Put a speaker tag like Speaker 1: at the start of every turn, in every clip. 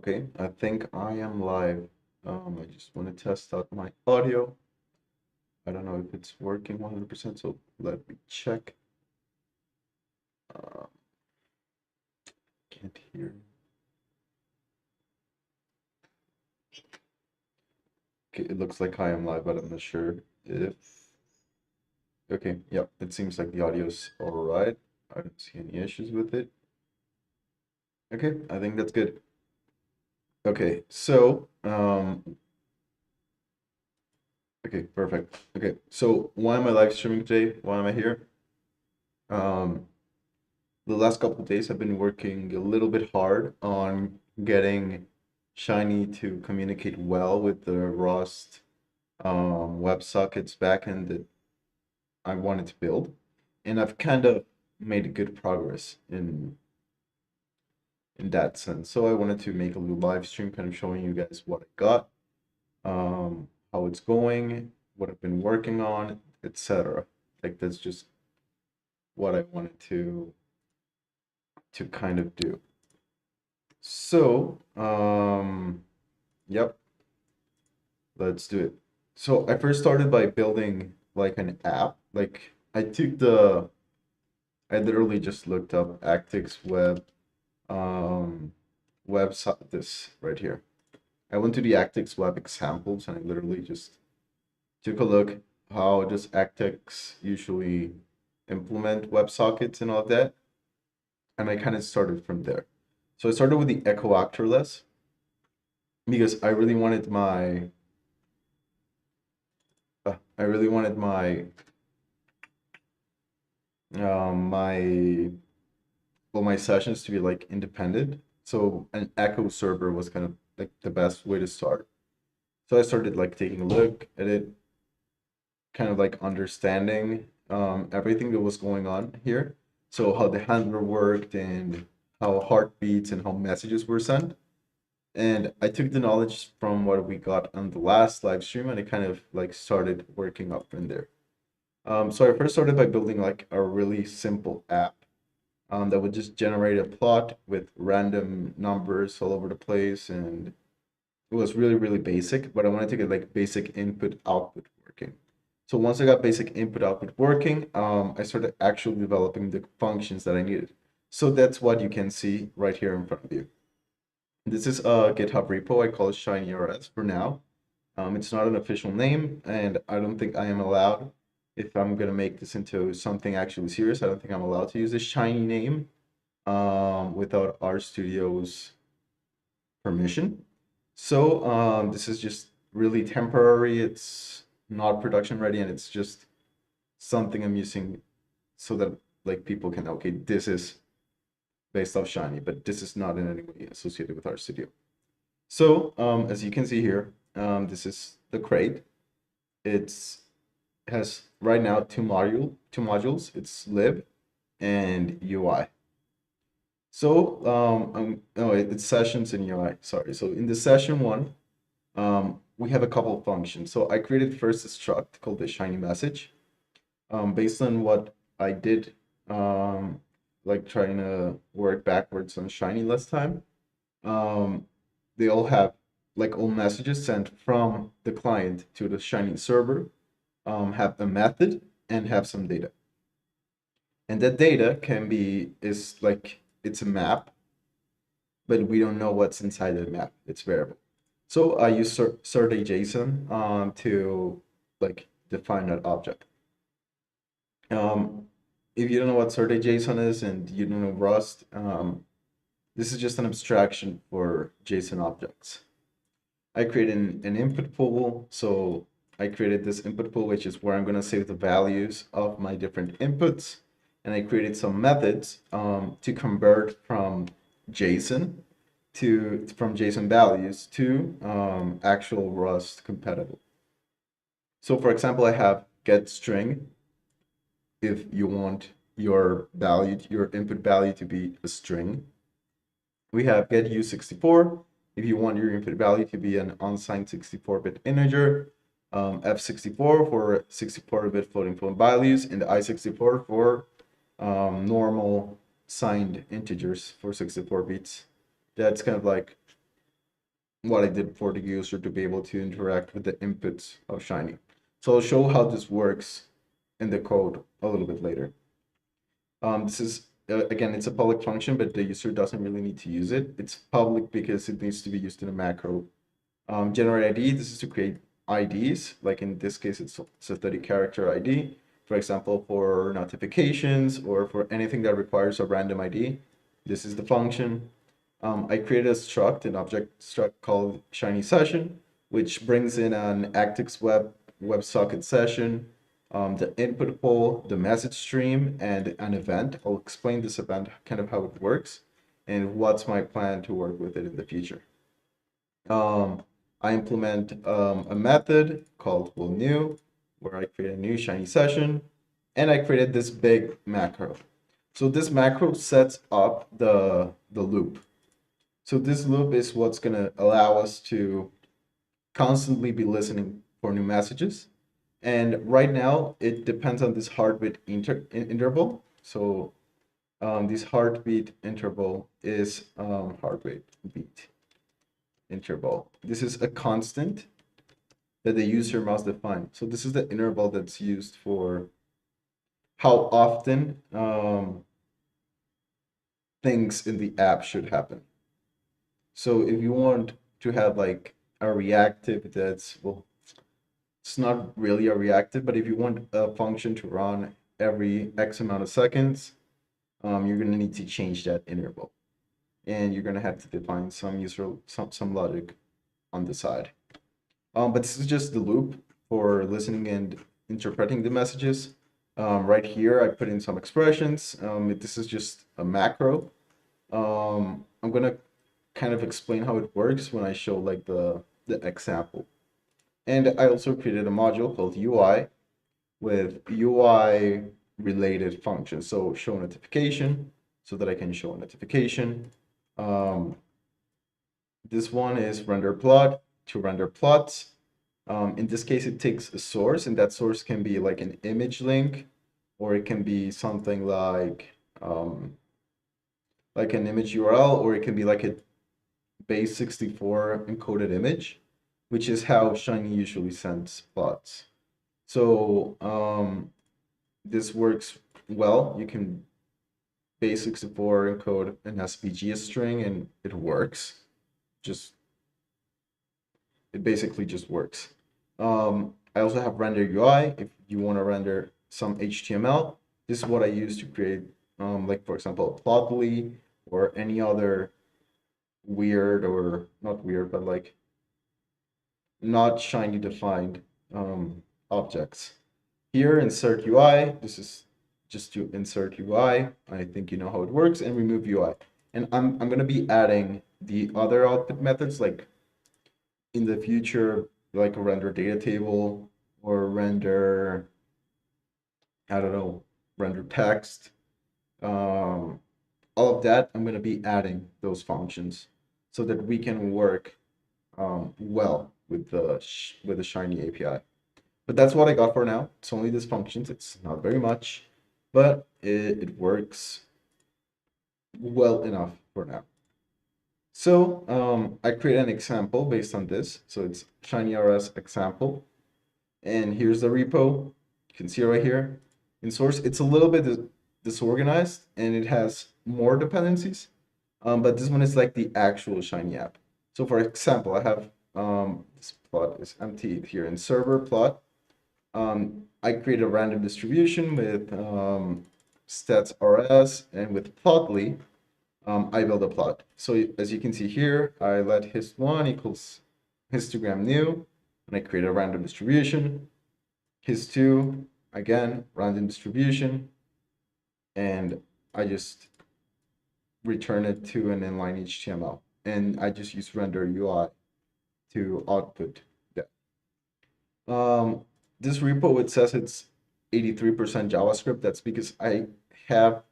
Speaker 1: Okay, I think I am live. I just want to test out my audio. I don't know if it's working 100%, so let me check. Uh, can't hear. Okay, it looks like I am live, but I'm not sure if. Okay, yep, it seems like the audio's all right. I don't see any issues with it. Okay, I think that's good. Okay, so, okay, perfect. Okay, so why am I live streaming today? Why am I here? Um, the last couple of days I've been working a little bit hard on getting Shiny to communicate well with the Rust WebSockets backend that I wanted to build. And I've kind of made good progress in that sense. So I wanted to make a little live stream kind of showing you guys what I got, how it's going, what I've been working on, etc. Like that's just what I wanted to kind of do. So, yep, let's do it. So I first started by building like an app. I literally just looked up Actix um, website, this right here. I went to the Actix web examples and I literally just took a look how does Actix usually implement WebSockets and all of that. And I kind of started from there. So I started with the Echo Actorless because I really wanted my my sessions to be like independent. So an Echo server was kind of like the best way to start. So I started like taking a look at it, kind of like understanding everything that was going on here. So how the handler worked and how heartbeats and how messages were sent. And I took the knowledge from what we got on the last live stream and I kind of like started working up from there. So I first started by building like a really simple app that would just generate a plot with random numbers all over the place, and it was really, really basic, but I wanted to get like basic input output working. So once I got basic input output working, I started actually developing the functions that I needed. So that's what you can see right here in front of you. This is a GitHub repo. I call it ShinyRS for now. It's not an official name, and I don't think I am allowed, if I'm gonna make this into something actually serious, I don't think I'm allowed to use this Shiny name without RStudio's permission. So this is just really temporary. It's not production ready, and it's just something I'm using so that like people can, okay, this is based off Shiny, but this is not in any way associated with RStudio. So as you can see here, this is the crate. It's has right now two modules. It's lib and UI. So oh, it's sessions and UI. Sorry. So in the session one, we have a couple of functions. So I created first a struct called the shiny message, based on what I did, like trying to work backwards on shiny last time. Um, they all have like all messages sent from the client to the shiny server, have a method and have some data. And that data is like, it's a map, but we don't know what's inside the map. It's variable. So I use JSON to like define that object. Um, if you don't know what JSON is and you don't know Rust, this is just an abstraction for JSON objects. I created an input pool. So I created this input pool, which is where I'm going to save the values of my different inputs. And I created some methods to convert from JSON from JSON values to actual Rust compatible. So for example, I have get string if you want your input value to be a string. We have get U64 if you want your input value to be an unsigned 64-bit integer, F64 for 64-bit floating point values, and I64 for normal signed integers for 64 bits. That's kind of like what I did for the user to be able to interact with the inputs of Shiny. So I'll show how this works in the code a little bit later. This is, again, it's a public function, but the user doesn't really need to use it. It's public because it needs to be used in a macro. Generate ID, this is to create IDs. Like in this case, it's a 30-character ID. For example, for notifications or for anything that requires a random ID, this is the function. I created a struct, an object struct called Shiny Session, which brings in an Actix WebSocket session, the input poll, the message stream, and an event. I'll explain this event, kind of how it works, and what's my plan to work with it in the future. I implement a method called new, where I create a new Shiny session, and I created this big macro. So this macro sets up the loop. So this loop is what's going to allow us to constantly be listening for new messages. And right now, it depends on this heartbeat interval. So this heartbeat interval is heartbeat beat interval. This is a constant that the user must define. So this is the interval that's used for how often things in the app should happen. So if you want to have like a reactive that's, well, it's not really a reactive, but if you want a function to run every X amount of seconds, you're going to need to change that interval. And you're going to have to define some logic on the side. But this is just the loop for listening and interpreting the messages. Right here, I put in some expressions. This is just a macro. I'm going to kind of explain how it works when I show like the example. And I also created a module called UI with UI related functions. So show notification so that I can show a notification. This one is render plot to render plots. In this case, it takes a source, and that source can be like an image link, or it can be something like an image URL, or it can be like a base64 encoded image, which is how Shiny usually sends plots. So this works well. You can base64 encode an SVG string, and it works. It basically just works. I also have render UI. If you want to render some HTML, this is what I use to create, like for example, Plotly or any other weird, or not weird, but like not Shiny defined objects. Here, insert UI. This is just to insert UI. I think you know how it works, and remove UI. And I'm going to be adding the other output methods, like in the future, like a render data table or render, I don't know, render text. All of that, I'm going to be adding those functions so that we can work well with the Shiny API. But that's what I got for now. It's only these functions. It's not very much, but it works well enough for now. So I create an example based on this. So it's ShinyRS example. And here's the repo. You can see right here. In source, it's a little bit disorganized and it has more dependencies. But this one is like the actual Shiny app. So for example, I have this plot is empty here in server plot. I create a random distribution with stats rs, and with plotly, I build a plot. So as you can see here, I let hist1 equals histogram new, and I create a random distribution. Hist2, again, random distribution, and I just return it to an inline HTML. And I just use render UI to output that. This repo, it says it's 83% JavaScript. That's because I have,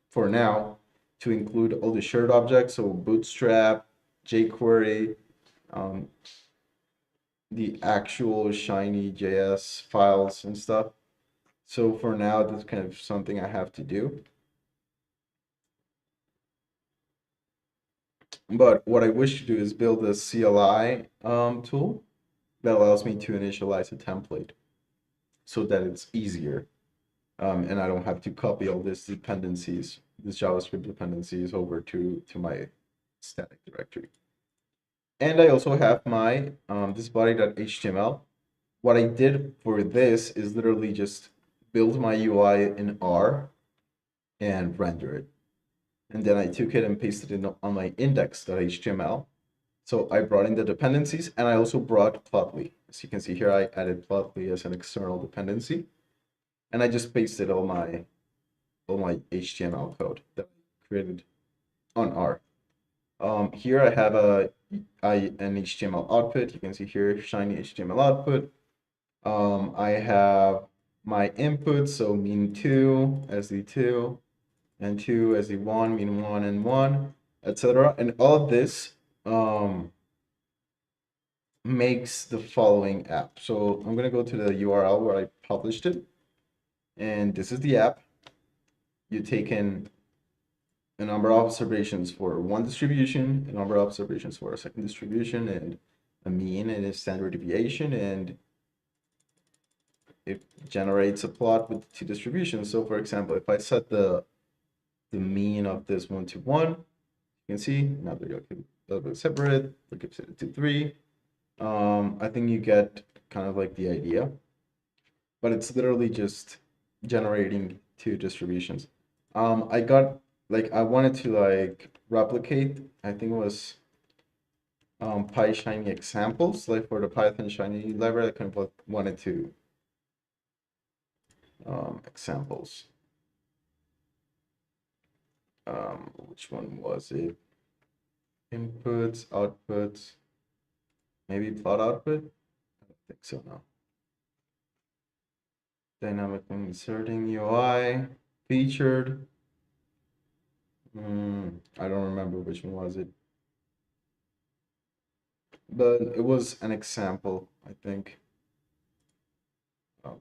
Speaker 1: for now, to include all the shared objects, so Bootstrap, jQuery, the actual Shiny JS files and stuff. So for now, that's kind of something I have to do. But what I wish to do is build a CLI tool that allows me to initialize a template so that it's easier. And I don't have to copy all these dependencies, these JavaScript dependencies over to my static directory. And I also have my this body.html. What I did for this is literally just build my UI in R and render it. And then I took it and pasted it on my index.html. So I brought in the dependencies, and I also brought Plotly. As you can see here, I added Plotly as an external dependency, and I just pasted all my HTML code that I created on R. Here I have an HTML output. You can see here shiny HTML output. I have my inputs, so mean2, SD2, and 2, SD1, mean1, and 1, etc. And all of this makes the following app. So I'm going to go to the URL where I published it. And this is the app. You take in a number of observations for one distribution, a number of observations for a second distribution, and a mean and a standard deviation. And it generates a plot with two distributions. So for example, if I set the mean of this 1 to 1, you can see now they're a little bit separate. We can set it to 3. I think you get kind of like the idea, but it's literally just generating two distributions. I got like I wanted to like replicate. I think it was PyShiny examples, like for the Python Shiny library. I kind of wanted to examples. Which one was it? Inputs, outputs, maybe plot output. I don't think so. No. Dynamic inserting UI featured. I don't remember which one was it, but it was an example, I think.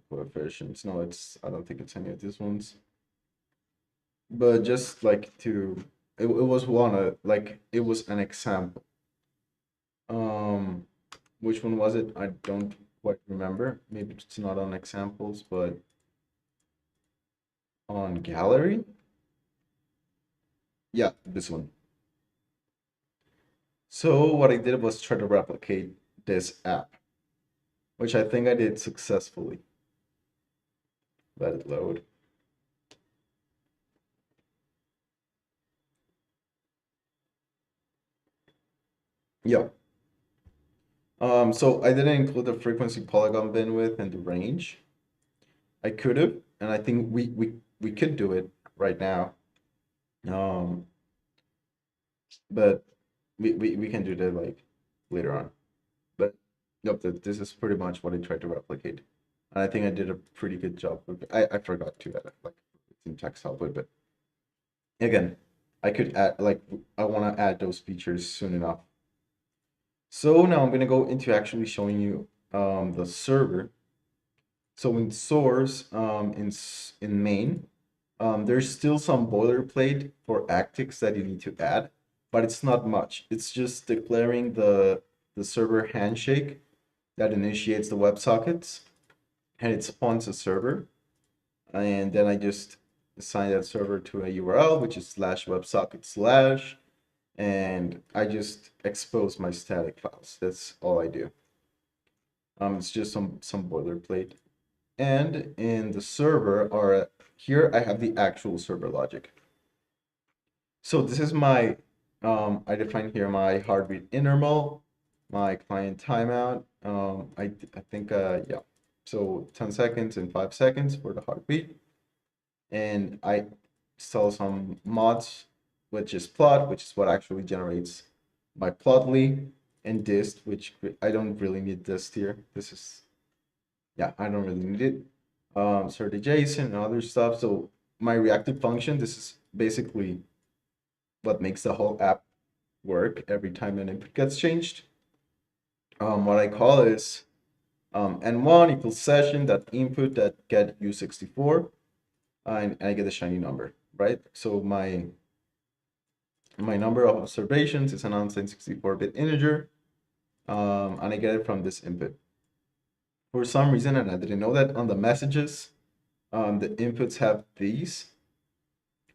Speaker 1: Coefficients. No, I don't think it's any of these ones. But just like it was one, like it was an example. Which one was it? I don't quite remember. Maybe it's not on examples, but on gallery. Yeah, this one. So what I did was try to replicate this app, which I think I did successfully. Let it load. Yeah. So I didn't include the frequency, polygon bandwidth, and the range. I could have, and I think we could do it right now. But we can do that like later on. But nope, this is pretty much what I tried to replicate. And I think I did a pretty good job with it. I forgot to add like syntax output, but again, I could add like I want to add those features soon enough. So now I'm gonna go into actually showing you the server. So in source, in main, there's still some boilerplate for actics that you need to add, but it's not much. It's just declaring the server handshake that initiates the WebSockets, and it spawns a server. And then I just assign that server to a URL, which is /websocket/, and I just expose my static files. That's all I do. It's just some boilerplate. And in the server, or here I have the actual server logic. So this is my, I define here my heartbeat interval, my client timeout. I think, yeah. So 10 seconds and 5 seconds for the heartbeat. And I install some mods, which is plot, which is what actually generates my plotly, and dist, which I don't really need dist here. This is, yeah, I don't really need it. Sort JSON and other stuff. So my reactive function, this is basically what makes the whole app work every time an input gets changed. What I call is n1 equals session that input that get u64, and I get a shiny number, right? So my My number of observations is an unsigned 64-bit integer, and I get it from this input. For some reason, and I didn't know that, on the messages, the inputs have these,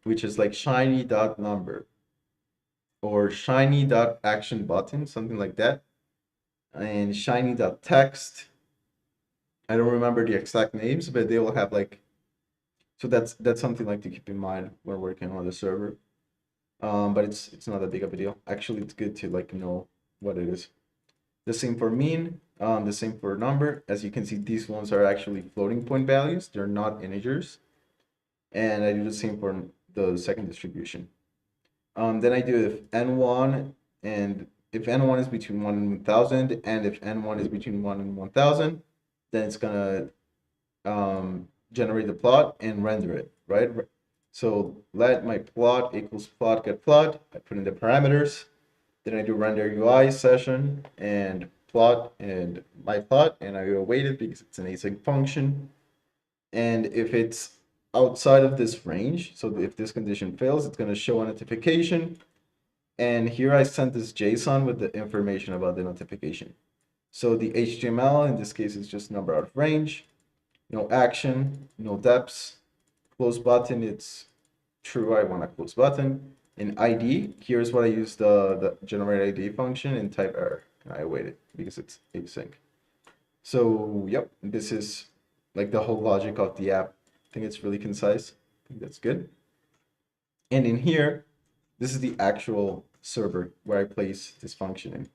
Speaker 1: which is like shiny.number or shiny.action button, something like that, and shiny.text. I don't remember the exact names, but they will have like, so that's something like to keep in mind when working on the server. But it's not that big of a deal. Actually, it's good to like know what it is. The same for mean, the same for number. As you can see, these ones are actually floating point values. They're not integers. And I do the same for the second distribution. Then I do if n1 and if n1 is between 1 and 1000, and if n1 is between 1 and 1000, then it's gonna generate the plot and render it, right? So let my plot equals plot get plot. I put in the parameters. Then I do render UI session and plot and my plot, and I await it because it's an async function. And if it's outside of this range, so if this condition fails, it's going to show a notification. And here I sent this JSON with the information about the notification. So the HTML in this case is just number out of range, no action, no depths, close button, it's true, I want a close button. In ID, here's what I use the generate ID function and type error. And I await it because it's async. So yep, this is like the whole logic of the app. I think it's really concise. I think that's good. And in here, this is the actual server where I place this function in.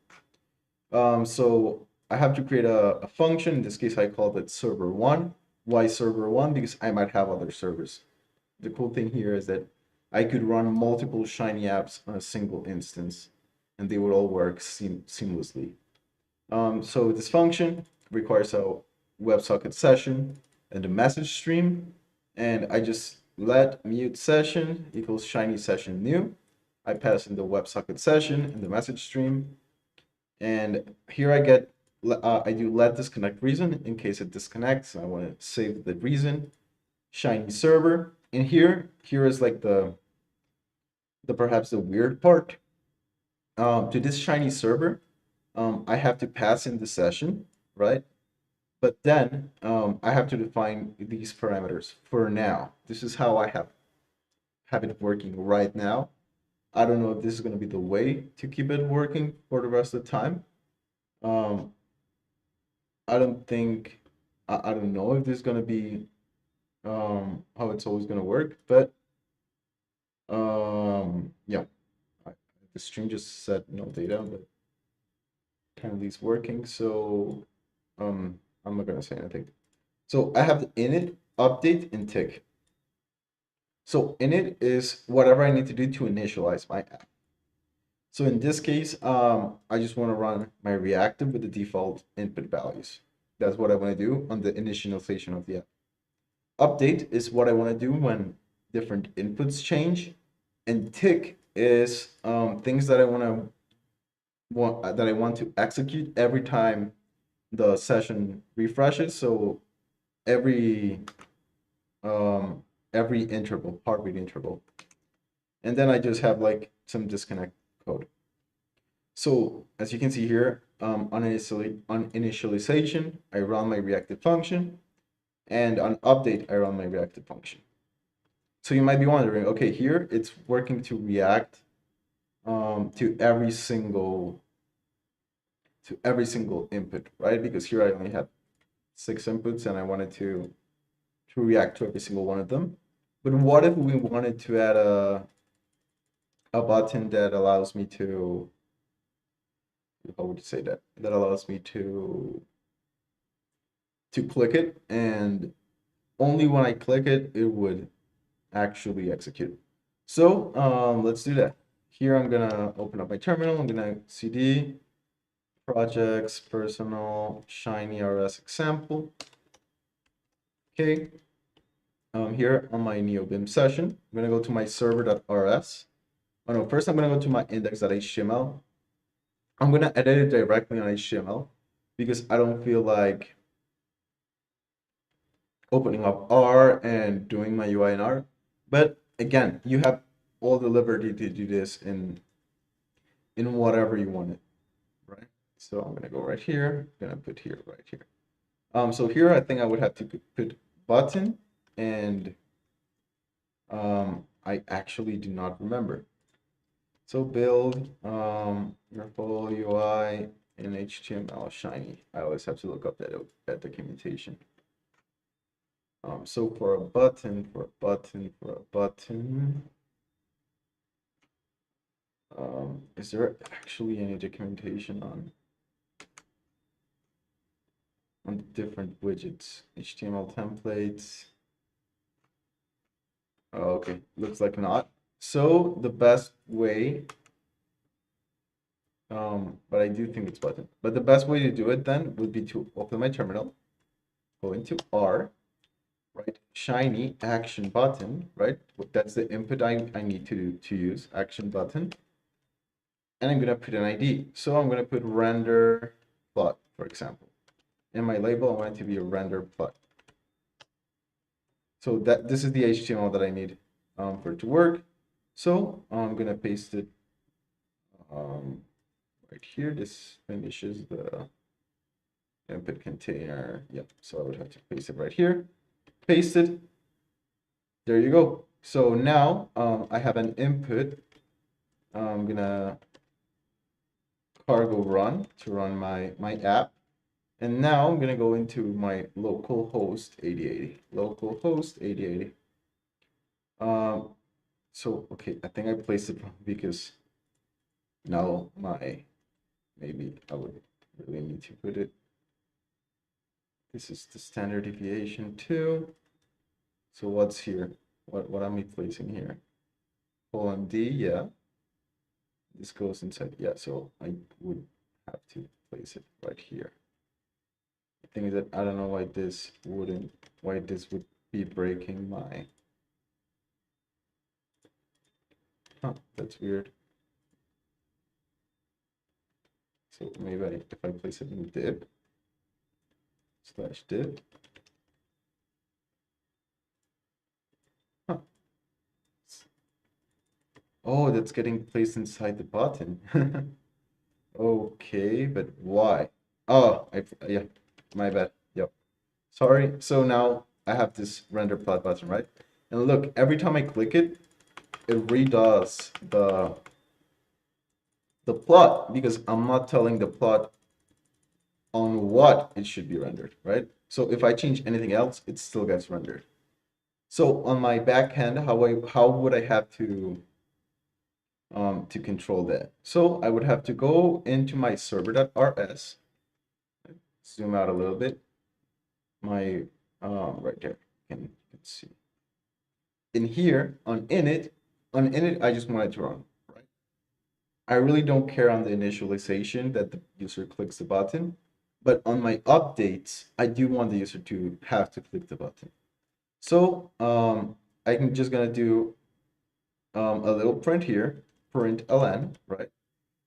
Speaker 1: So I have to create a function. In this case, I called it server1. Why server1? Because I might have other servers. The cool thing here is that I could run multiple Shiny apps on a single instance, and they would all work seamlessly. So this function requires a WebSocket session and a message stream, and I just let mute session equals Shiny session new. I pass in the WebSocket session and the message stream, and here I get I do let disconnect reason in case it disconnects. I want to save the reason. Shiny server, and here is like the perhaps the weird part. To this Shiny server, I have to pass in the session, right? But then I have to define these parameters for now. This is how I have it working right now. I don't know if this is going to be the way to keep it working for the rest of the time. Um, I don't think, I don't know if this is going to be how it's always going to work, but yeah, the stream just said no data, but apparently it's working. So I'm not going to say anything. So I have the init, update, and tick. So init is whatever I need to do to initialize my app. So in this case, I just want to run my reactive with the default input values. That's what I want to do on the initialization of the app. Update is what I want to do when different inputs change, and tick is things that I want to execute every time the session refreshes. So every interval, heartbeat interval, and then I just have like some disconnect code. So as you can see here, on initialization, I run my reactive function, and on update, I run my reactive function. So you might be wondering, okay, here it's working to react to every single input, right? Because here I only have 6 inputs, and I wanted to react to every single one of them. But what if we wanted to add a button that allows me to, how would you say that? That allows me to click it, and only when I click it, it would actually execute. So let's do that. Here I'm gonna open up my terminal. I'm gonna cd projects personal shiny rs example. Okay. Here on my NeoBIM session, I'm gonna go to my server.rs. Oh no, first I'm gonna go to my index.html. I'm gonna edit it directly on HTML because I don't feel like opening up R and doing my UI in R. But again, you have all the liberty to do this in whatever you want it, right? So I'm gonna go right here, gonna put here, right here. So here I think I would have to put button, and I actually do not remember. So build your full UI in HTML Shiny. I always have to look up that documentation. So for a button, is there actually any documentation on the different widgets? HTML templates. Oh, okay, looks like not. So the best way, but I do think it's button. But the best way to do it then would be to open my terminal, go into R, right? Shiny action button, right? That's the input I need to use, action button. And I'm gonna put an ID. So I'm gonna put render plot, for example. In my label, I want it to be a render plot. So this is the HTML that I need for it to work. So I'm gonna paste it right here. This finishes the input container. Yep. So I would have to paste it right here. Paste it. There you go. So now I have an input. I'm gonna cargo run to run my app. And now I'm gonna go into my local host 8080. Local host 8080. So okay, I think I placed it wrong because now maybe I would really need to put it. This is the standard deviation 2. So what's here? What am I placing here? Colon D, yeah. This goes inside, yeah, so I would have to place it right here. The thing is that I don't know why this would be breaking my, that's weird. So maybe if I place it in div /div. Huh. Oh, that's getting placed inside the button. Okay, but why? Oh, yeah, my bad. Yep. Sorry. So now I have this render plot button, right? And look, every time I click it, it redoes the plot because I'm not telling the plot on what it should be rendered, right? So if I change anything else, it still gets rendered. So on my backend, how would I have to control that? So I would have to go into my server.rs, zoom out a little bit, my right there, you can see. In here on init, I just want it to run, right? I really don't care on the initialization that the user clicks the button, but on my updates, I do want the user to have to click the button. So I can just gonna do a little print here, print ln, right?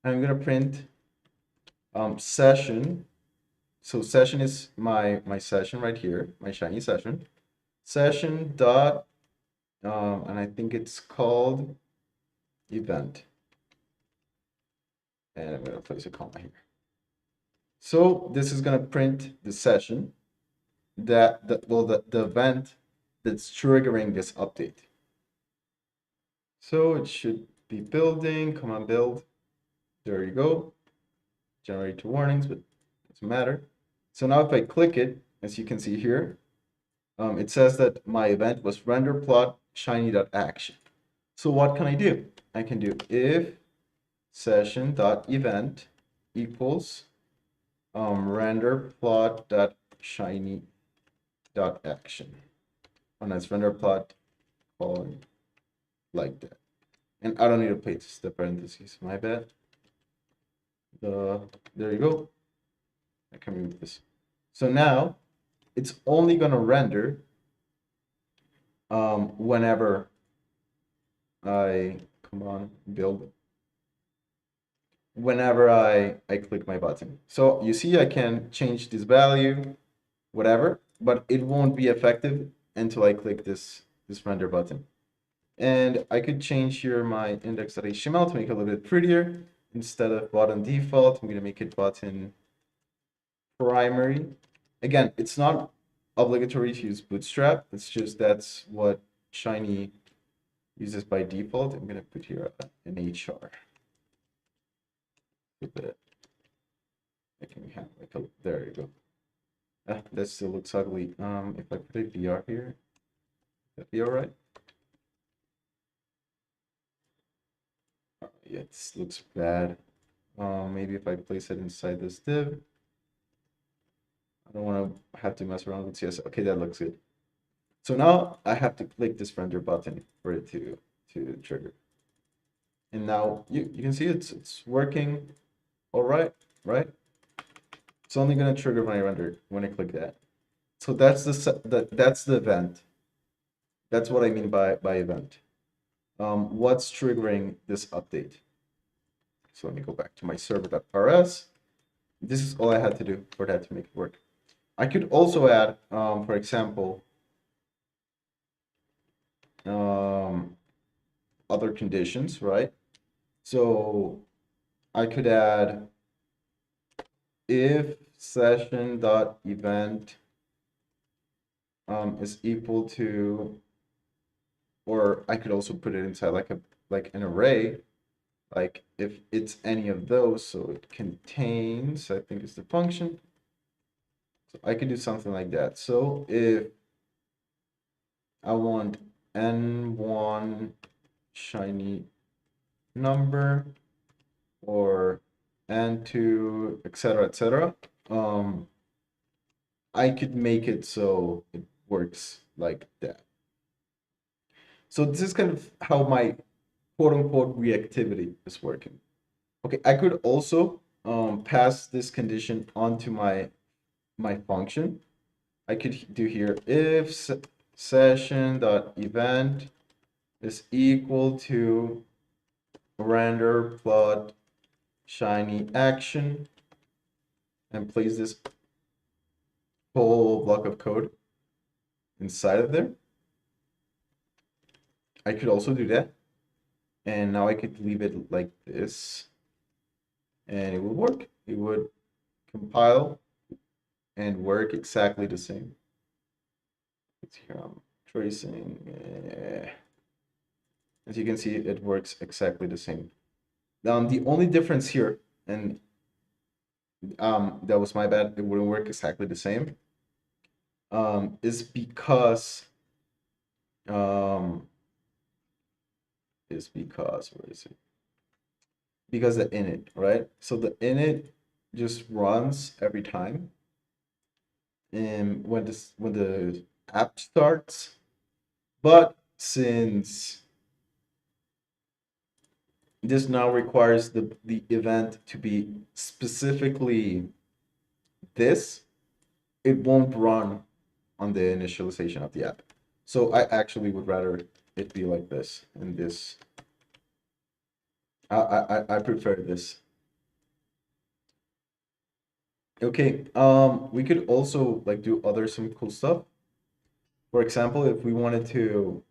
Speaker 1: And I'm gonna print session. So session is my session right here, my Shiny session. Session dot, and I think it's called event. And I'm gonna place a comma here. So this is gonna print the session the event that's triggering this update. So it should be building, command build. There you go. Generate 2 warnings, but it doesn't matter. So now if I click it, as you can see here, it says that my event was render plot shiny.action. So what can I do? I can do if session.event equals render plot.shiny.action. And that's render plot colon like that. And I don't need to place the parentheses, my bad. There you go. I can remove this. So now it's only gonna render whenever I build. Whenever I click my button. So you see I can change this value, whatever, but it won't be effective until I click this render button. And I could change here my index.html to make it a little bit prettier. Instead of button default, I'm going to make it button primary. Again, it's not obligatory to use Bootstrap. It's just that's what Shiny uses by default. I'm going to put here an HR. I can have like a, there you go. That still looks ugly. If I put a VR here, that'd be all right. Yeah, this looks bad. Maybe if I place it inside this div. I don't want to have to mess around with CSS. Okay, that looks good. So now I have to click this render button for it to trigger. And now you can see it's working all right, right? It's only gonna trigger when I render when I click that. So that's that's the event. That's what I mean by event. What's triggering this update? So let me go back to my server.rs. This is all I had to do for that to make it work. I could also add, for example, other conditions, right? So I could add if session.event is equal to, or I could also put it inside like an array, like if it's any of those, so it contains, I think it's the function. So I could do something like that. So if I want n1 shiny number or n2, etc., I could make it so it works like that. So this is kind of how my quote unquote reactivity is working. Okay, I could also pass this condition onto my function. I could do here if session.event is equal to render plot shiny action and place this whole block of code inside of there. I could also do that. And now I could leave it like this and it would work. It would compile and work exactly the same. It's here I'm tracing. As you can see, it works exactly the same. The only difference here, and that was my bad, it wouldn't work exactly the same, is because where is it? Because the init, right? So the init just runs every time. And when the app starts, but since this now requires the event to be specifically this, it won't run on the initialization of the app. So I actually would rather it be like this and this. I prefer this. Okay, we could also like do some cool stuff. For example, if we wanted to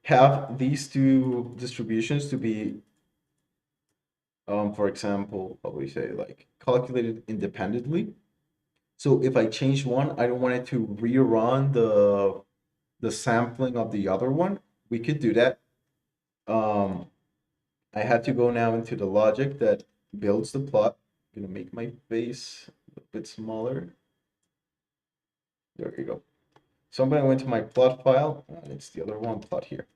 Speaker 1: have these two distributions to be, for example, what we say, like calculated independently. So if I change one, I don't want it to rerun the sampling of the other one. We could do that. I have to go now into the logic that builds the plot. I'm gonna make my face a bit smaller. There you go. So I'm gonna go into my plot file, and it's the other one plot here.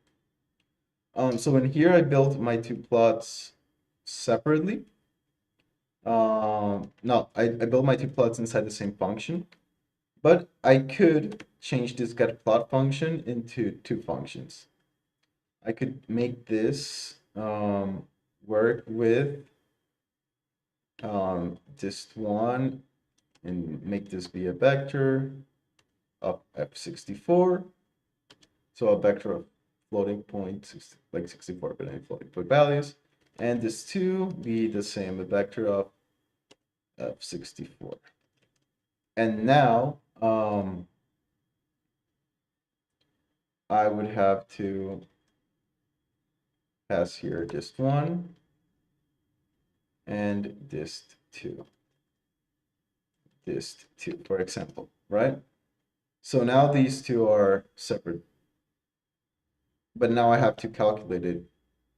Speaker 1: So in here I built my two plots separately. No, I built my two plots inside the same function, but I could change this getPlot function into two functions. I could make this work with this one and make this be a vector of f64. So a vector of floating point, like 64 binary floating point values. And this 2 be the same, a vector of f64. And now, I would have to pass here dist1 and dist2, dist2, for example, right? So now these two are separate, but now I have to calculate it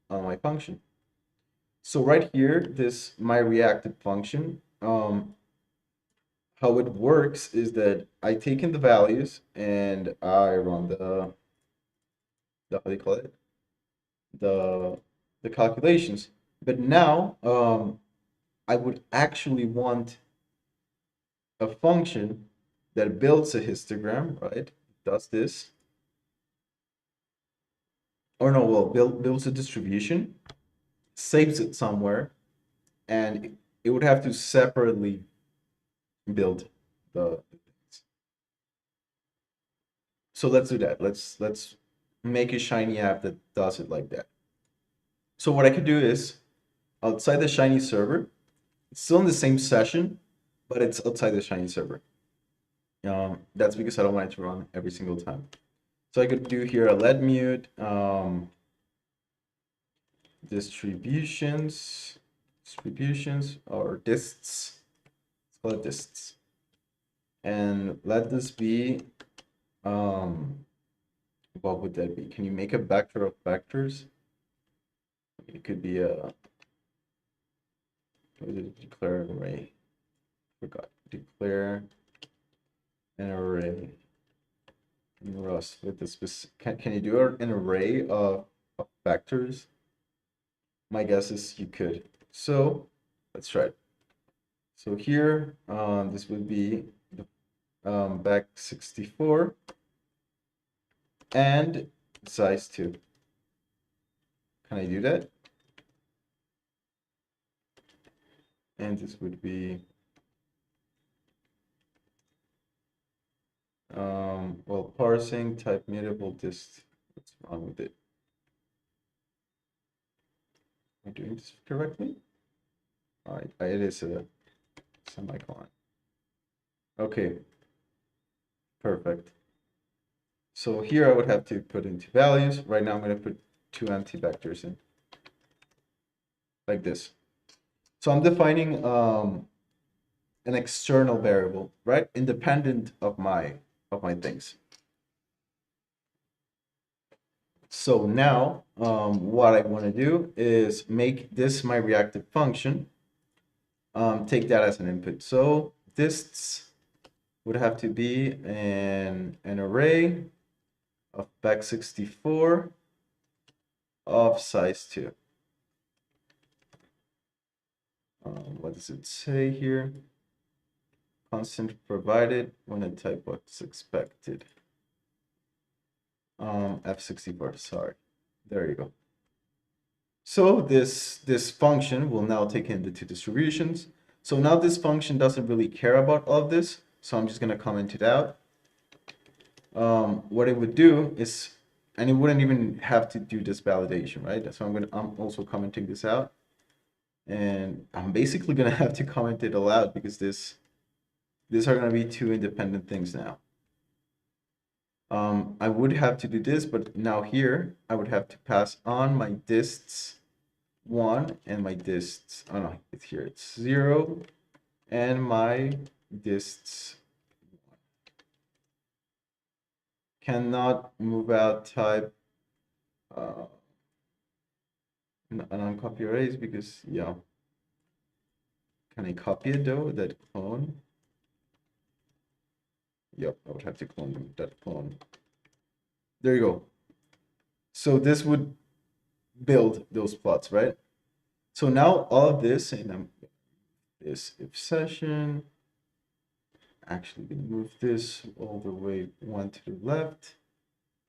Speaker 1: on my function. So right here, this my reactive function, how it works is that I take in the values and I run the how do you call it? The the calculations. But now I would actually want a function that builds a histogram, right? Does this. Or no, well, builds a distribution, saves it somewhere, and it would have to separately build the things. So let's do that. Let's make a Shiny app that does it like that. So what I could do is outside the Shiny server, it's still in the same session, but it's outside the Shiny server. That's because I don't want it to run every single time. So I could do here a let mute distributions or dists. Let's call it dists. And let this be what would that be? Can you make a vector of vectors? It could be a declare an array. Forgot. Declare an array in Rust with the specific. Can you do an array of vectors? My guess is you could. So let's try it. So here, this would be the back 64 and size 2. Can I do that? And this would be well, parsing type mutable dist. What's wrong with it? Am I doing this correctly? All right, it is a semicolon. Okay, perfect. So here I would have to put into values. Right now I'm going to put 2 empty vectors in, like this. So I'm defining an external variable, right, independent of my things. So now what I want to do is make this my reactive function. Take that as an input. So dists would have to be an array of back64 of size 2. What does it say here? Constant provided when a type what's expected. F64, sorry. There you go. So this function will now take in the 2 distributions. So now this function doesn't really care about all of this. So I'm just going to comment it out. What it would do is, and it wouldn't even have to do this validation, right? So I'm also commenting this out. And I'm basically going to have to comment it aloud because these are going to be 2 independent things now. I would have to do this, but now here I would have to pass on my dists 1 and my dists, oh no, it's here, it's 0 and my dists cannot move out type non-copy arrays because, yeah. Can I copy it though, that clone? Yep, I would have to clone that clone. There you go. So this would build those plots, right? So now all of this, and this if session, actually gonna move this all the way 1 to the left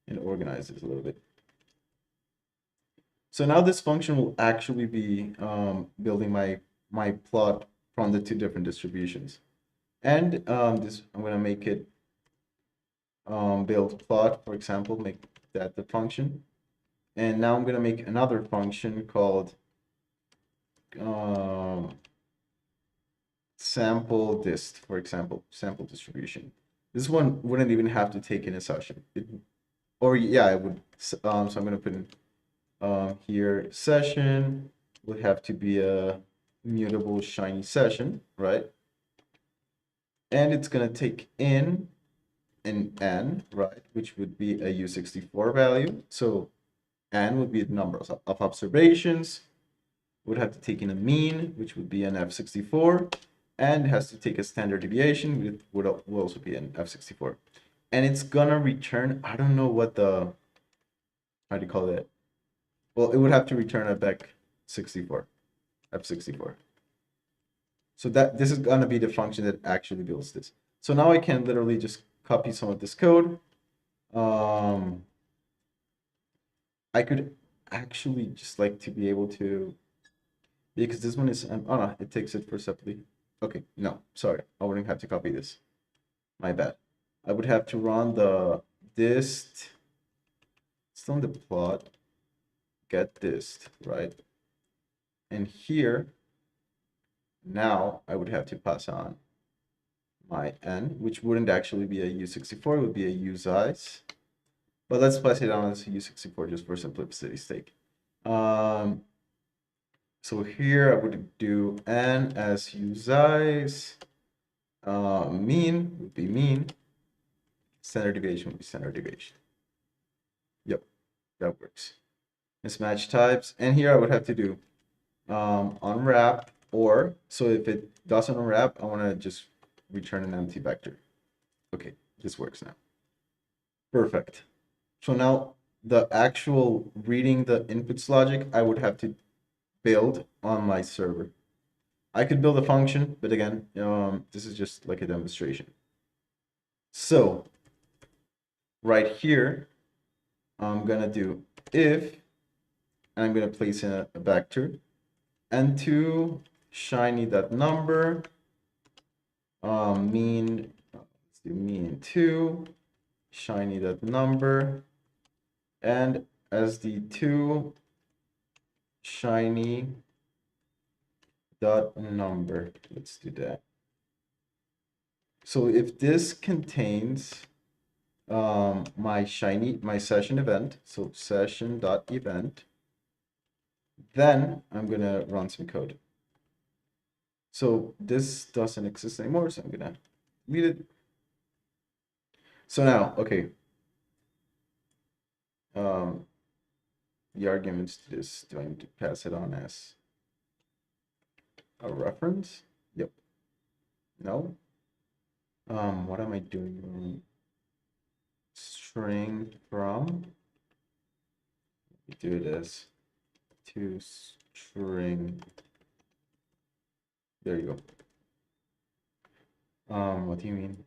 Speaker 1: and organize this a little bit. So now this function will actually be building my plot from the 2 different distributions. And this I'm gonna make it build plot, for example, make that the function. And now I'm gonna make another function called sample dist, for example, sample distribution. This one wouldn't even have to take in a session. or yeah, I would, so I'm going to put in here session would have to be a mutable shiny session, right? And it's going to take in an n, right, which would be a U64 value. So n would be the number of observations, would have to take in a mean, which would be an F64, and it has to take a standard deviation, which would also be an F64. And it's gonna return, I don't know what the, how do you call it? Well, it would have to return a back 64, F64. So that this is gonna be the function that actually builds this. So now I can literally just copy some of this code. I could actually just like to be able to, because this one is, oh no, it takes it for separately. Okay, no, sorry, I wouldn't have to copy this. My bad. I would have to run the dist, still in the plot, get dist, right? And here, now I would have to pass on my n, which wouldn't actually be a U64, it would be a usize. But let's pass it on as a U64 just for simplicity's sake. So here I would do n as usize. Mean would be mean. Standard deviation would be standard deviation. Yep, that works. Mismatch types. And here I would have to do unwrap, or, so if it doesn't unwrap, I want to just return an empty vector. Okay, this works now. Perfect. So now the actual reading the inputs logic, I would have to build on my server. I could build a function, but again, this is just like a demonstration. So right here, I'm gonna do if, and I'm gonna place in a vector, n2 shiny that number, mean, let's do mean 2, shiny that number, and as the 2 shiny dot number. Let's do that. So if this contains my session event, so session dot event, then I'm gonna run some code. So this doesn't exist anymore, so I'm gonna delete it. So now, okay, the arguments to this, do I need to pass it on as a reference? Yep. No. What am I doing? String from. Do it as to string. There you go. What do you mean?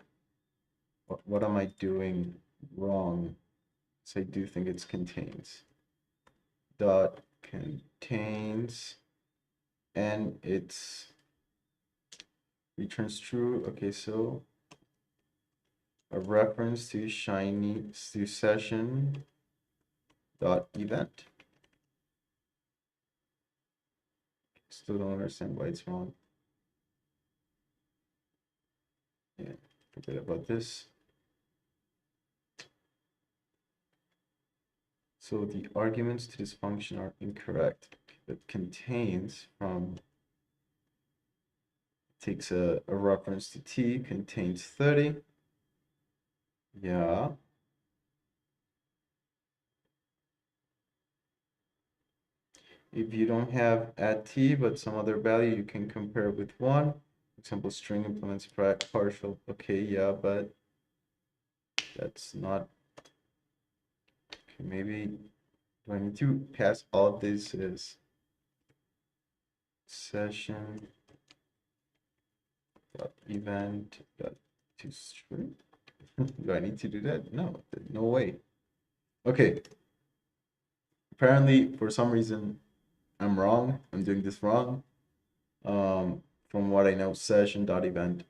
Speaker 1: What am I doing wrong? So I do think it's contains. Dot contains, and it's returns true. Okay, so a reference to shiny to session dot event. Still don't understand why it's wrong. Yeah, forget about this. So the arguments to this function are incorrect. It contains from takes a reference to t, contains 30. Yeah. If you don't have at t, but some other value, you can compare with 1. For example, string implements partial. Okay, yeah, but that's not. Okay, maybe do I need to pass all this as session dot event dot to string? Do I need to do that? No, no way. Okay. Apparently, for some reason, I'm wrong. I'm doing this wrong. From what I know, session dot event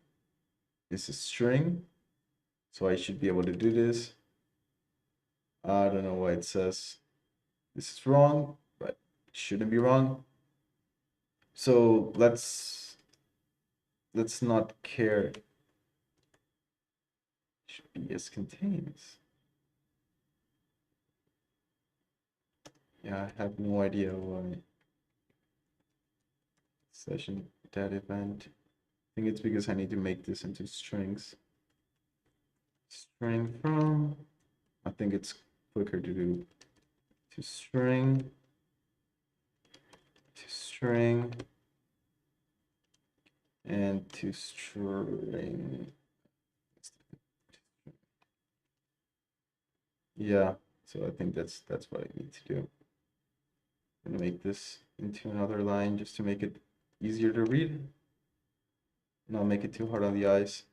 Speaker 1: is a string, so I should be able to do this. I don't know why it says this is wrong, but it shouldn't be wrong. So let's not care. It should be as contains. Yeah, I have no idea why. Session that event. I think it's because I need to make this into strings. String from. I think it's quicker to do to string and to string. Yeah, so I think that's what I need to do. I'm gonna make this into another line just to make it easier to read. Not make it too hard on the eyes.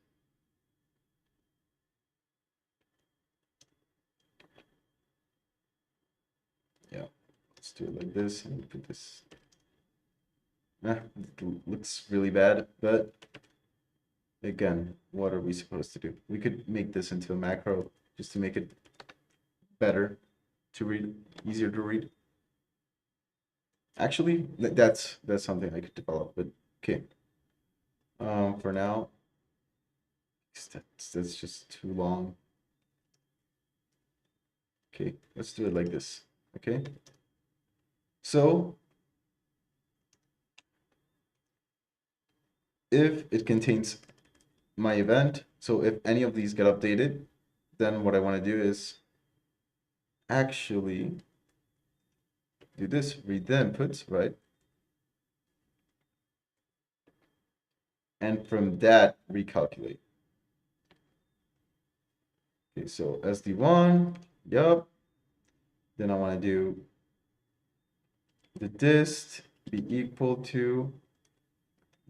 Speaker 1: Yeah, let's do it like this and put this. It looks really bad, but again, what are we supposed to do? We could make this into a macro just to make it better to read, easier to read. Actually, that's something I could develop, but okay. For now, that's just too long. Okay, let's do it like this. Okay. So if it contains my event, so if any of these get updated, then what I want to do is actually do this, read the inputs, right? And from that, recalculate. Okay, so SD1, yup. Then I want to do the dist be equal to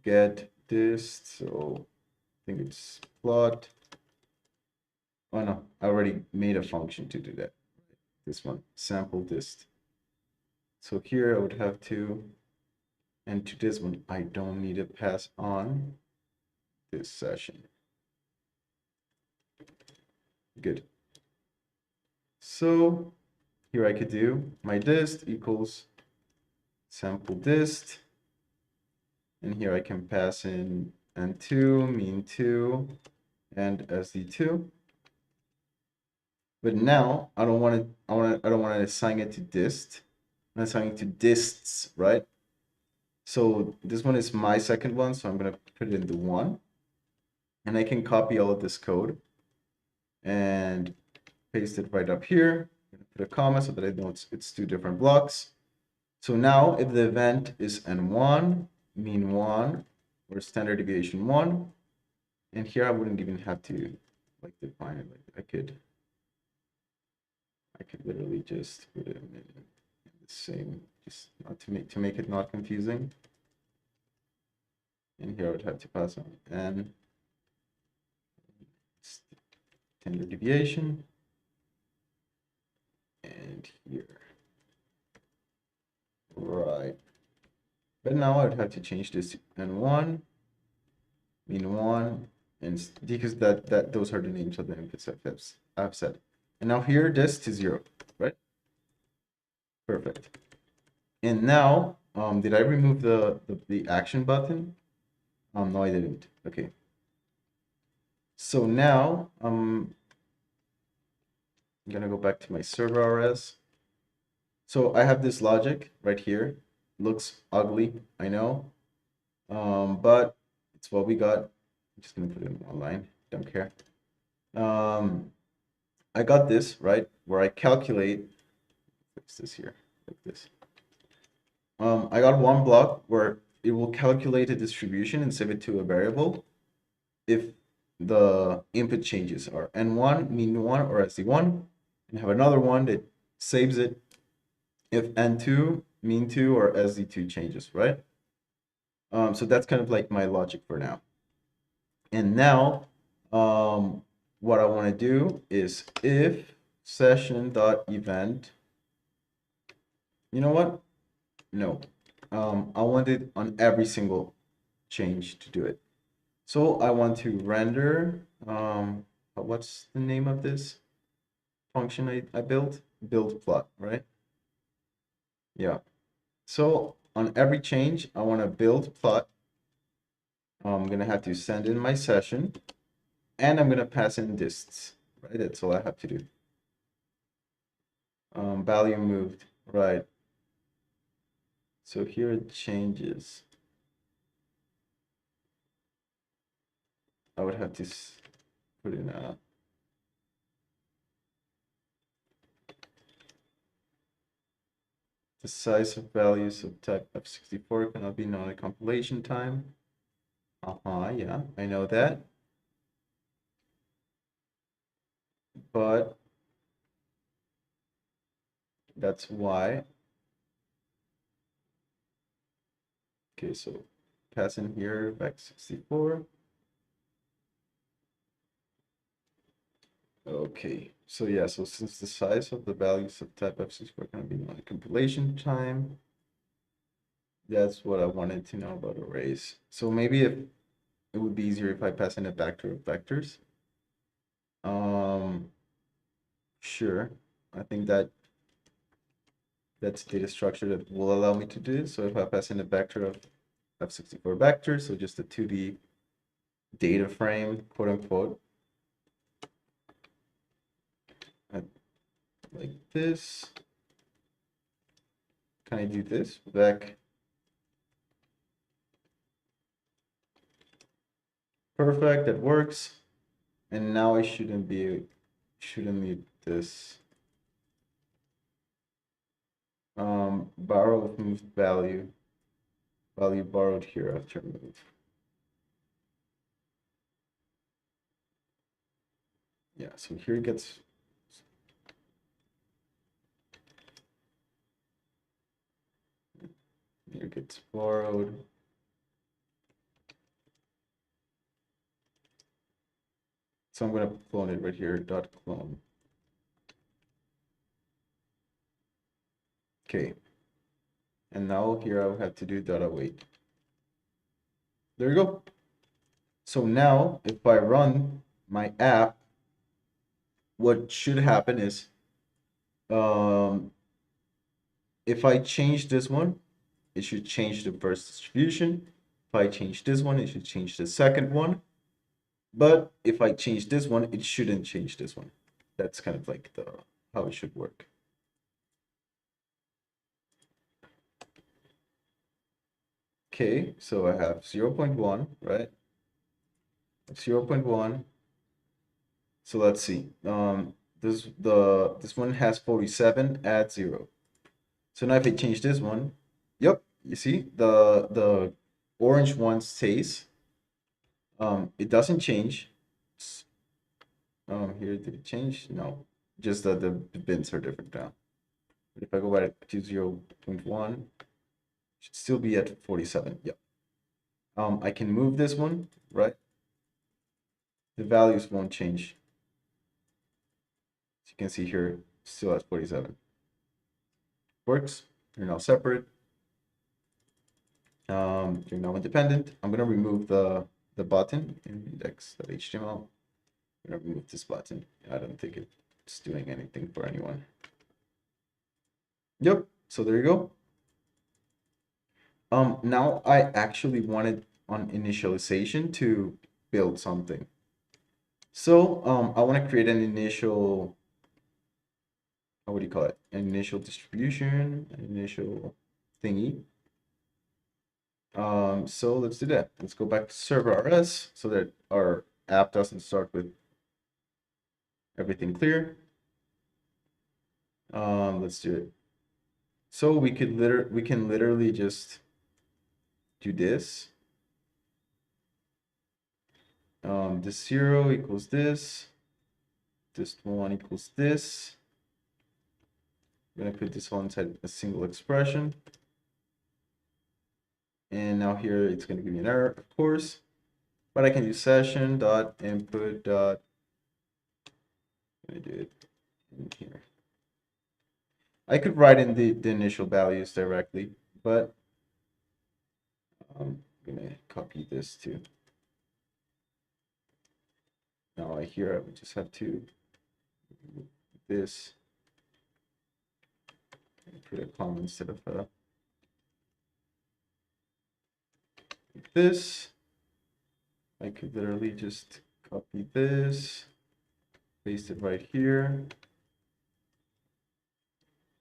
Speaker 1: get dist, so I think it's plot. Oh no, I already made a function to do that. This one, sample dist. So here I would have to, and to this one, I don't need to pass on this session. Good. So here I could do my dist equals sample dist. And here I can pass in n2, mean2, and sd2. But now I don't want to I don't want to assign it to dist. I'm assigning it to dists, right? So this one is my second one, so I'm gonna put it in the one. And I can copy all of this code and paste it right up here. Put a comma so that I know it's two different blocks. So now if the event is n1, mean 1, or standard deviation 1, and here I wouldn't even have to like define it. Like I could literally just put it in the same, just not to make it not confusing. And here I would have to pass on n standard deviation, and here, right. But now I would have to change this to n1, mean 1, and because those are the names of the inputs I've said. And now here this to 0, right? Perfect. And now, did I remove the action button? No, I didn't. Okay. So now I'm gonna go back to my server RS. So I have this logic right here. Looks ugly, I know, but it's what we got. I'm just gonna put it in one line. Don't care. I got this right where I calculate. Fix this here like this. I got one block where it will calculate a distribution and save it to a variable if the input changes are n1, mean 1, or sd1, and have another one that saves it if n2, mean 2, or sd2 changes, right? So that's kind of like my logic for now. And now, what I want to do is if session.event, you know what? No, I want it on every single change to do it. So I want to render, what's the name of this function I built? Build plot, right? Yeah. So on every change, I want to build plot. I'm going to have to send in my session, and I'm going to pass in dists, right? That's all I have to do. Value moved. Right. So here it changes. I would have to put in the size of values of type F64 cannot be known at compilation time. Yeah, I know that. But that's why. Okay, so pass in here back64. Okay, so yeah, so since the size of the values of type F64 cannot be known at compilation time, that's what I wanted to know about arrays. So maybe if it would be easier if I pass in a vector of vectors. Sure. I think that's data structure that will allow me to do this. So if I pass in a vector of F64 vectors, so just a 2D data frame, quote unquote, like this. Can I do this? Back. Perfect, that works. And now I shouldn't need this borrow of moved value borrowed here after move. Yeah, so here it gets borrowed. So I'm gonna clone it right here, dot clone. Okay. And now here I'll have to do dot await. There you go. So now if I run my app, what should happen is if I change this one, it should change the first distribution. If I change this one, it should change the second one. But if I change this one, it shouldn't change this one. That's kind of like how it should work. Okay, so I have 0.1, right? 0.1. So let's see. This one has 47, add 0. So now if I change this one, yep, you see the orange one stays. It doesn't change. Here did it change? No, just that the bins are different now. But if I go back to 0.1, it should still be at 47. Yep. I can move this one, right? The values won't change. As you can see here, still at 47. Works. They're now separate. They're now independent. I'm gonna remove the button in index.html. I'm gonna remove this button. I don't think it's doing anything for anyone. Yep. So there you go. Now I actually wanted on initialization to build something. So I want to create an initial, what do you call it? An initial distribution, an initial thingy. So let's do that. Let's go back to server RS so that our app doesn't start with everything clear. Let's do it. So we can literally just do this. This 0 equals this. This 1 equals this. I'm gonna put this all inside a single expression. And now here it's gonna give me an error, of course. But I can do session dot input dot. I'm gonna do it in here. I could write in the initial values directly, but I'm gonna copy this too. Now right here I would just have to this. Put a comma instead of this. I could literally just copy this, paste it right here.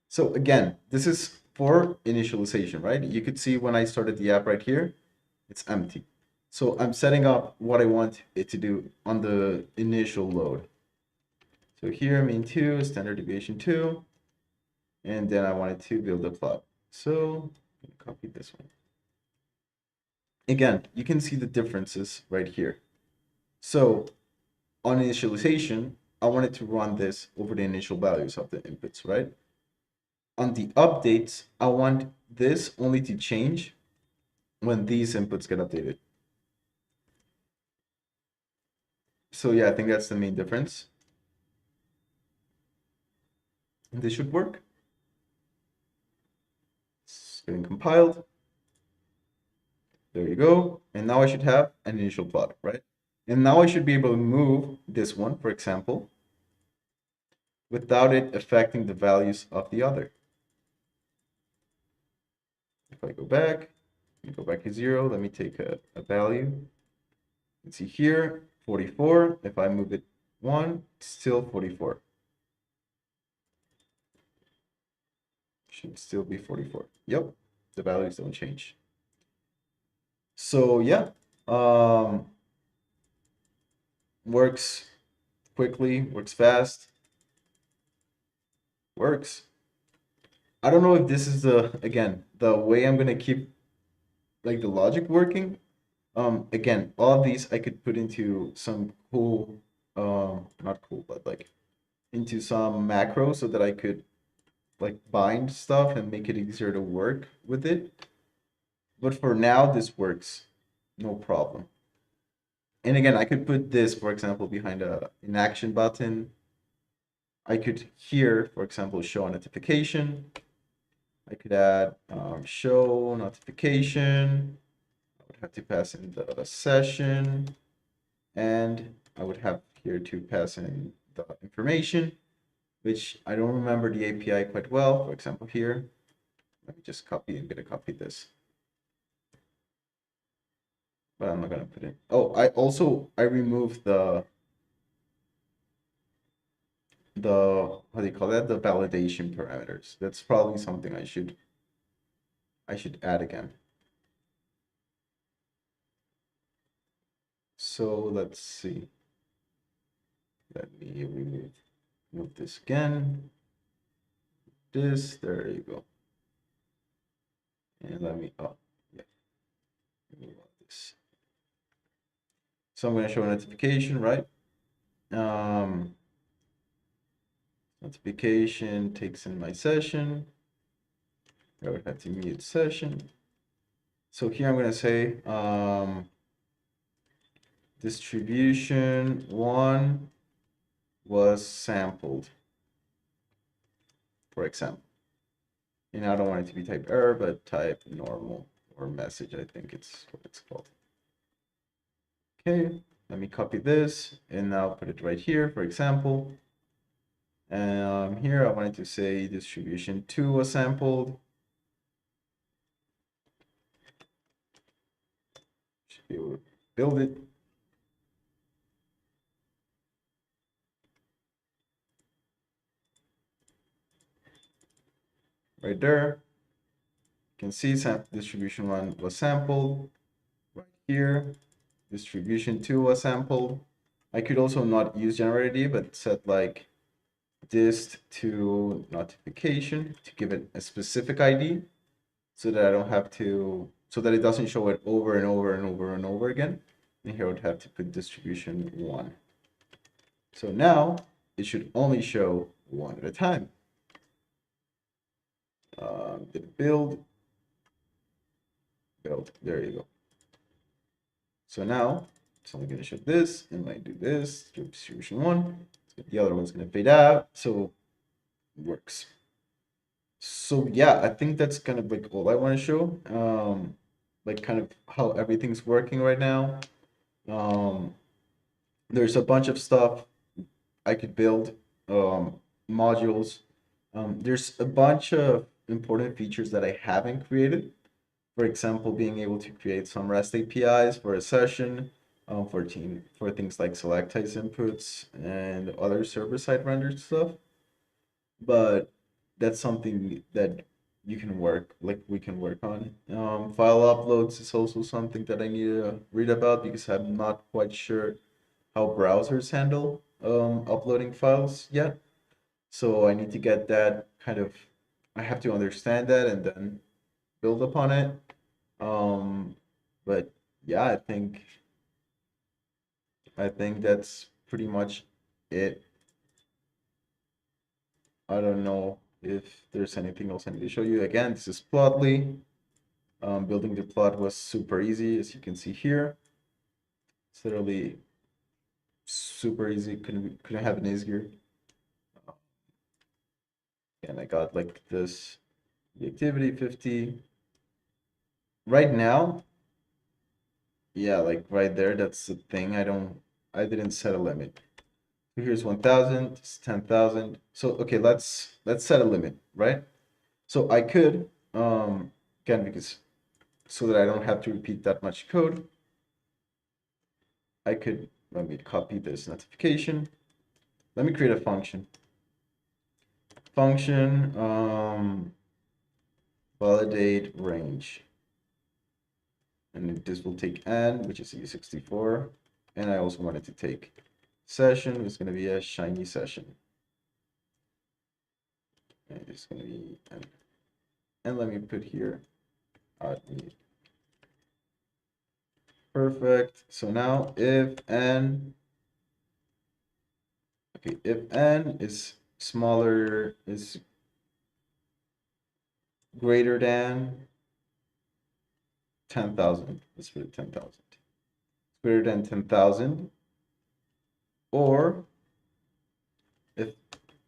Speaker 1: So again, this is for initialization, right? You could see when I started the app right here, it's empty. So I'm setting up what I want it to do on the initial load. So here, mean 2, standard deviation 2, and then I wanted to build a plot. So I'm gonna copy this one. Again, you can see the differences right here. So on initialization, I wanted to run this over the initial values of the inputs, right? On the updates, I want this only to change when these inputs get updated. So yeah, I think that's the main difference. And this should work. It's getting compiled. There you go. And now I should have an initial plot, right? And now I should be able to move this one, for example, without it affecting the values of the other. If I go back to 0, let me take a value. You can see here, 44. If I move it 1, it's still 44. Should still be 44. Yep, the values don't change. So yeah, works quickly, works fast, works. I don't know if this is again, the way I'm gonna keep like the logic working. Again, all of these I could put into some cool, not cool, but like into some macro so that I could like bind stuff and make it easier to work with it. But for now, this works, no problem. And again, I could put this, for example, behind an action button. I could here, for example, show a notification. I could add show notification. I would have to pass in the session, and I would have here to pass in the information, which I don't remember the API quite well. For example, here, let me just copy. I'm gonna copy this, but I'm not gonna put it. Oh, I removed the how do you call that? The validation parameters. That's probably something I should add again. So let's see. Let me remove this again. This, there you go. And let me, oh, yeah, remove all this. So I'm going to show a notification, right? Notification takes in my session. I would have to mute session. So here I'm going to say distribution 1 was sampled, for example. And I don't want it to be type error, but type normal or message, I think it's what it's called. Okay, let me copy this and I'll put it right here, for example. And here I wanted to say distribution 2 was sampled. Should be able to build it. Right there. You can see distribution 1 was sampled. Right here, distribution 2 was sampled. I could also not use generated ID, but set like dist to notification to give it a specific ID so that I don't have to, so that it doesn't show it over and over and over and over again. And here I would have to put distribution 1. So now it should only show 1 at a time. Did it build? Build, there you go. So now it's only going to show this, and when I do this, distribution 1, the other one's going to fade out, so it works. So yeah, I think that's kind of like all I want to show. Like kind of how everything's working right now. There's a bunch of stuff I could build, modules. There's a bunch of important features that I haven't created. For example, being able to create some REST APIs for a session, for things like select types inputs and other server-side rendered stuff. But that's something that we can work on. File uploads is also something that I need to read about because I'm not quite sure how browsers handle uploading files yet. So I need to get that kind of, I have to understand that and then build upon it. Um, but yeah, I think that's pretty much it. I don't know if there's anything else I need to show you. Again, this is Plotly. Building the plot was super easy, as you can see here. It's literally super easy. Couldn't have an easier. And I got like this, the activity 50. Right now, yeah, like right there, that's the thing. I didn't set a limit. Here's 1,000, it's 10,000. So okay, let's set a limit, right? So I could, again, because so that I don't have to repeat that much code, I could, let me copy this notification. Let me create a function. Function, validate range. And this will take n, which is e64. And I also wanted to take session, it's going to be a shiny session. And it's going to be n. And let me put here me. Perfect. So now if n, okay, if n is smaller, is greater than 10,000, let's put it 10,000. Greater than 10,000, or if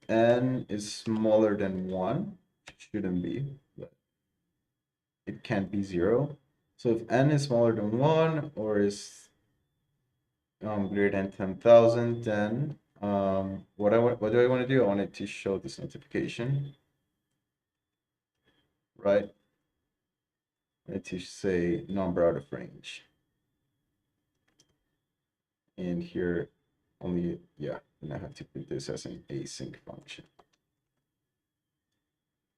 Speaker 1: n is smaller than 1, it shouldn't be, but it can't be 0. So if n is smaller than 1 or is greater than 10,000, then what do I want to do? I want it to show this notification, right? I need to say number out of range. And here only, yeah, and I have to put this as an async function.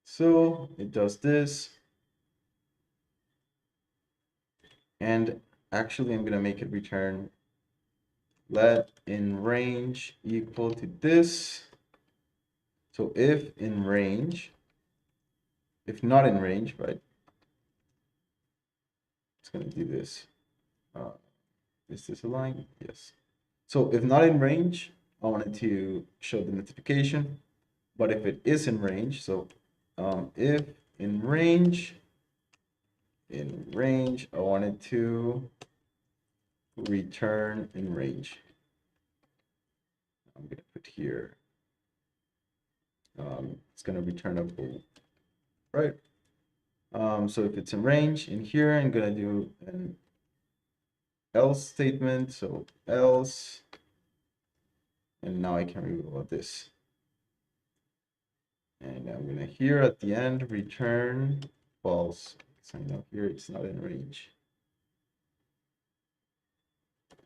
Speaker 1: So it does this. And actually, I'm going to make it return let in range equal to this. So if in range, if not in range, right? It's going to do this. Is this a line? Yes. So if not in range, I want it to show the notification. But if it is in range, so if in range, I want it to return in range. I'm going to put here, it's going to return a bool, right? So if it's in range, in here, I'm going to do an else statement. So else, and now I can remove all this. And I'm going to here at the end return false. So I know here it's not in range.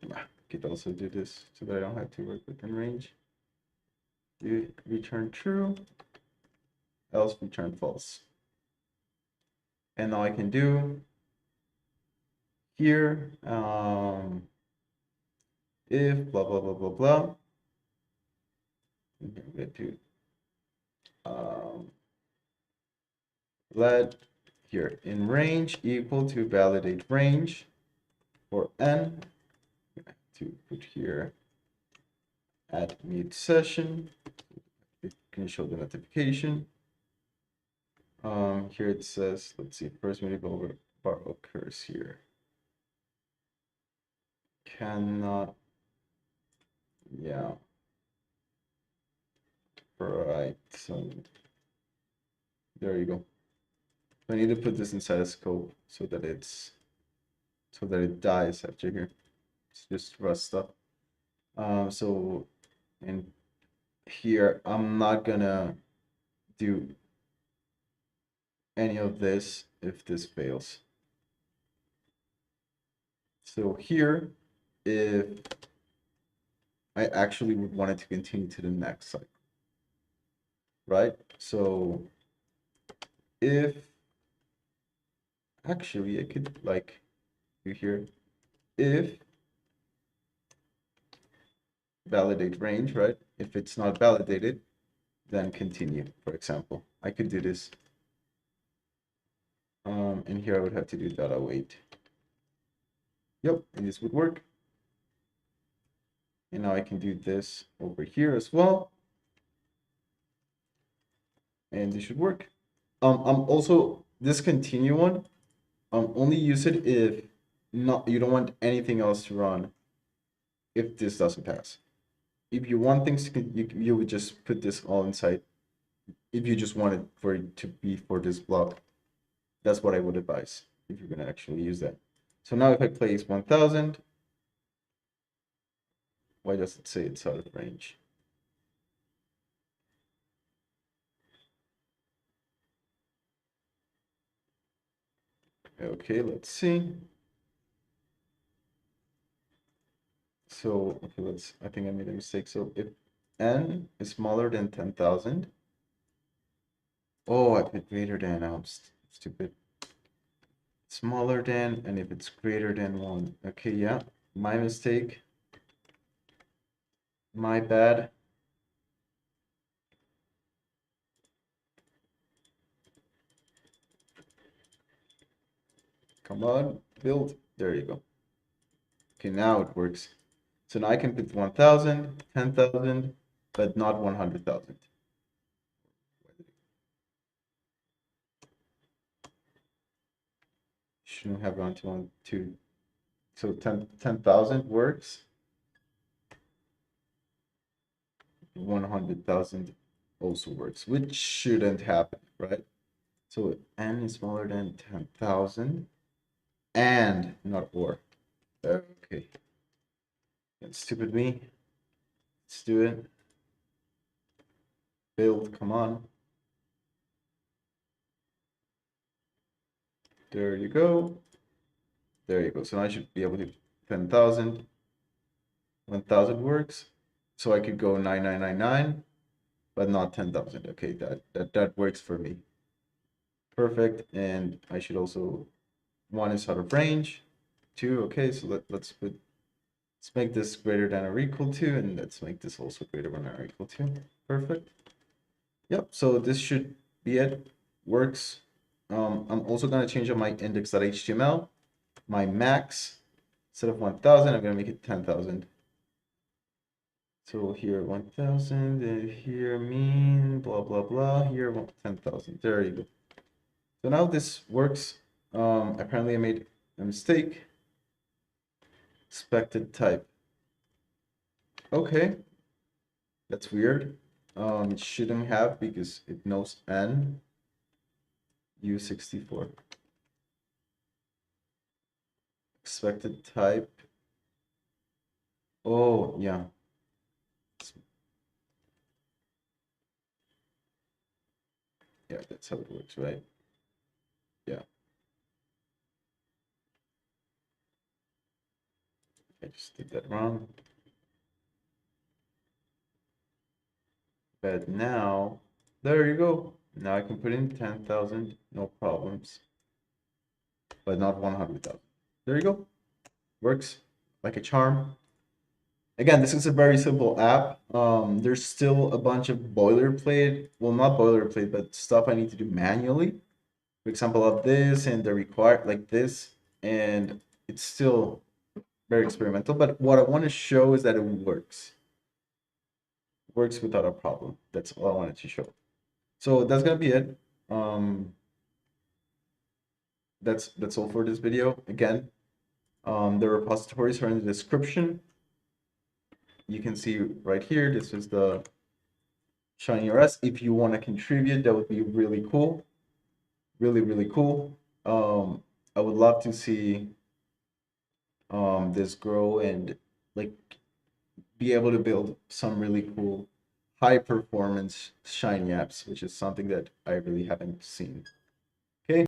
Speaker 1: I could also do this so that I don't have to work within range. Do return true, else return false. And now I can do here if blah blah blah blah blah. And here I'm going to do let here in range equal to validate range for n. I'm going to put here add mute session. It can show the notification. Here it says, let's see, first variable bar occurs here. Cannot, yeah. Right, so there you go. I need to put this inside a scope so that it dies after here. It's just Rust stuff. So in here, I'm not gonna do any of this if this fails. So here, if I actually would want it to continue to the next cycle, right? So if actually I could like do here if validate range, right? If it's not validated, then continue, for example. I could do this. And here I would have to do data await. Yep, and this would work. And now I can do this over here as well. And this should work. I'm also this continue one. Only use it if not you don't want anything else to run if this doesn't pass. If you want things to you would just put this all inside. If you just want it for it to be for this block, that's what I would advise if you're gonna actually use that. So now if I place 1000, why does it say it's out of range? Okay, let's see. So, okay, I think I made a mistake. So if n is smaller than 10,000, oh, I put greater than, I'm stupid. Smaller than, and if it's greater than 1. Okay, yeah, my mistake. My bad. Come on, build. There you go. Okay, now it works. So now I can put 1,000, 10,000, but not 100,000. Shouldn't have gone to 1, 2. So 10,000 works. 100,000 also works, which shouldn't happen, right? So n is smaller than 10,000 and not or. Okay. That's stupid me. Let's do it. Build, come on. There you go. There you go. So now I should be able to 10,000. 1,000 works. So I could go 9,999, but not 10,000. Okay, that works for me. Perfect. And I should also, 1 is out of range. 2, okay, so let's make this greater than or equal to, and let's make this also greater than or equal to. Perfect. Yep, so this should be it. Works. I'm also going to change up my index.html. My max, instead of 1,000, I'm going to make it 10,000. So here 1,000, and here mean, blah, blah, blah. Here 10,000. There you go. So now this works. Apparently I made a mistake. Expected type. Okay. That's weird. It shouldn't have because it knows n u64. Expected type. Oh, yeah. Yeah, that's how it works, right? Yeah. I just did that wrong. But now, there you go. Now I can put in 10,000, no problems. But not 100,000. There you go. Works like a charm. Again, this is a very simple app. There's still a bunch of boilerplate, well, not boilerplate, but stuff I need to do manually. For example, of this and the required like this, and it's still very experimental. But what I want to show is that it works. Works without a problem. That's all I wanted to show. So that's gonna be it. That's all for this video. Again, the repositories are in the description. You can see right here, this is the ShinyRS. If you want to contribute, that would be really cool. Really, really cool. I would love to see this grow and like be able to build some really cool high performance Shiny apps, which is something that I really haven't seen.